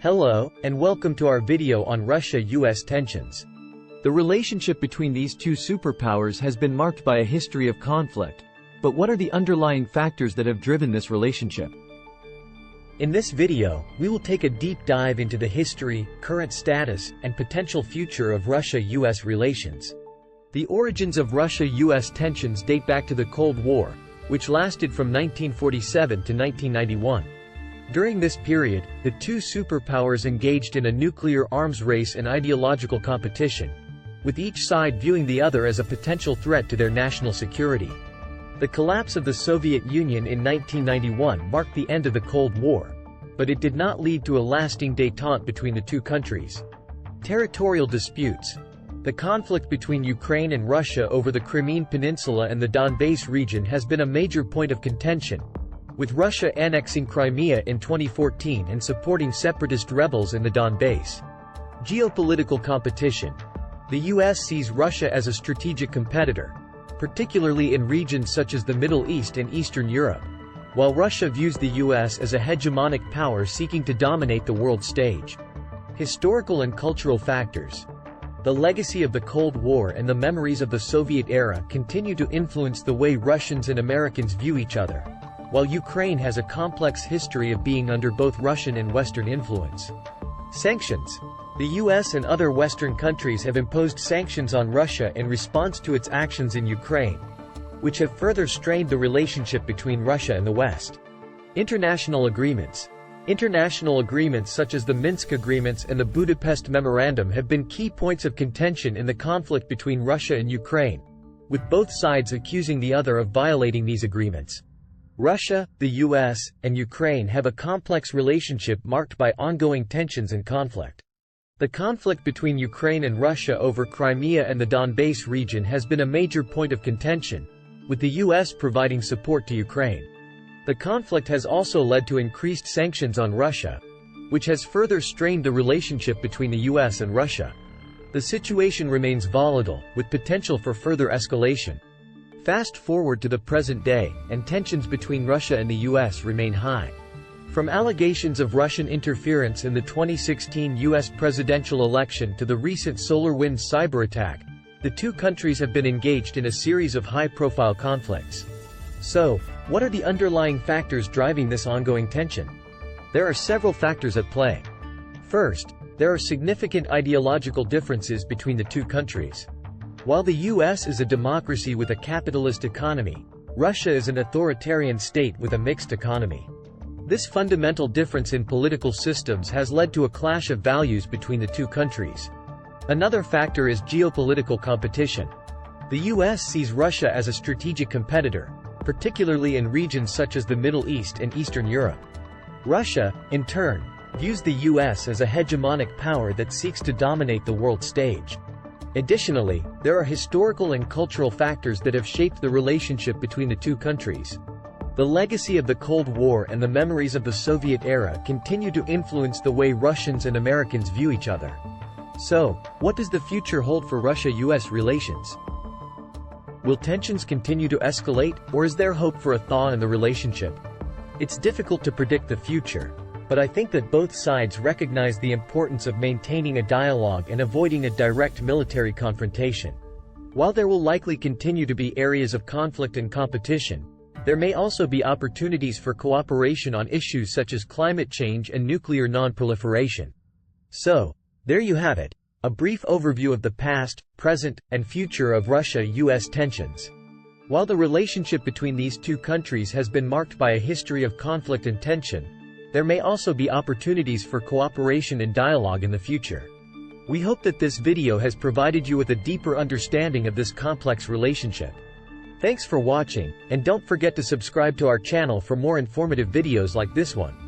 Hello, and welcome to our video on Russia-US tensions. The relationship between these two superpowers has been marked by a history of conflict. But what are the underlying factors that have driven this relationship? In this video, we will take a deep dive into the history, current status, and potential future of Russia-US relations. The origins of Russia-US tensions date back to the Cold War, which lasted from 1947 to 1991. During this period, the two superpowers engaged in a nuclear arms race and ideological competition, with each side viewing the other as a potential threat to their national security. The collapse of the Soviet Union in 1991 marked the end of the Cold War, but it did not lead to a lasting détente between the two countries. Territorial disputes. The conflict between Ukraine and Russia over the Crimean Peninsula and the Donbass region has been a major point of contention, with Russia annexing Crimea in 2014 and supporting separatist rebels in the Donbass. Geopolitical competition. The U.S. sees Russia as a strategic competitor, particularly in regions such as the Middle East and Eastern Europe, while Russia views the U.S. as a hegemonic power seeking to dominate the world stage. Historical and cultural factors. The legacy of the Cold War and the memories of the Soviet era continue to influence the way Russians and Americans view each other, while Ukraine has a complex history of being under both Russian and Western influence. Sanctions. The U.S. and other Western countries have imposed sanctions on Russia in response to its actions in Ukraine, which have further strained the relationship between Russia and the West. International agreements. International agreements such as the Minsk Agreements and the Budapest Memorandum have been key points of contention in the conflict between Russia and Ukraine, with both sides accusing the other of violating these agreements. Russia, the U.S., and Ukraine have a complex relationship marked by ongoing tensions and conflict. The conflict between Ukraine and Russia over Crimea and the Donbass region has been a major point of contention, with the U.S. providing support to Ukraine. The conflict has also led to increased sanctions on Russia, which has further strained the relationship between the U.S. and Russia. The situation remains volatile, with potential for further escalation. Fast forward to the present day, and tensions between Russia and the U.S. remain high. From allegations of Russian interference in the 2016 U.S. presidential election to the recent SolarWinds cyberattack, the two countries have been engaged in a series of high-profile conflicts. So, what are the underlying factors driving this ongoing tension? There are several factors at play. First, there are significant ideological differences between the two countries. While the U.S. is a democracy with a capitalist economy, Russia is an authoritarian state with a mixed economy. This fundamental difference in political systems has led to a clash of values between the two countries. Another factor is geopolitical competition. The U.S. sees Russia as a strategic competitor, particularly in regions such as the Middle East and Eastern Europe. Russia, in turn, views the U.S. as a hegemonic power that seeks to dominate the world stage. Additionally, there are historical and cultural factors that have shaped the relationship between the two countries. The legacy of the Cold War and the memories of the Soviet era continue to influence the way Russians and Americans view each other. So, what does the future hold for Russia-US relations? Will tensions continue to escalate, or is there hope for a thaw in the relationship? It's difficult to predict the future, but I think that both sides recognize the importance of maintaining a dialogue and avoiding a direct military confrontation. While there will likely continue to be areas of conflict and competition, there may also be opportunities for cooperation on issues such as climate change and nuclear non-proliferation. So, there you have it, a brief overview of the past, present, and future of Russia-US tensions. While the relationship between these two countries has been marked by a history of conflict and tension, there may also be opportunities for cooperation and dialogue in the future. We hope that this video has provided you with a deeper understanding of this complex relationship. Thanks for watching, and don't forget to subscribe to our channel for more informative videos like this one.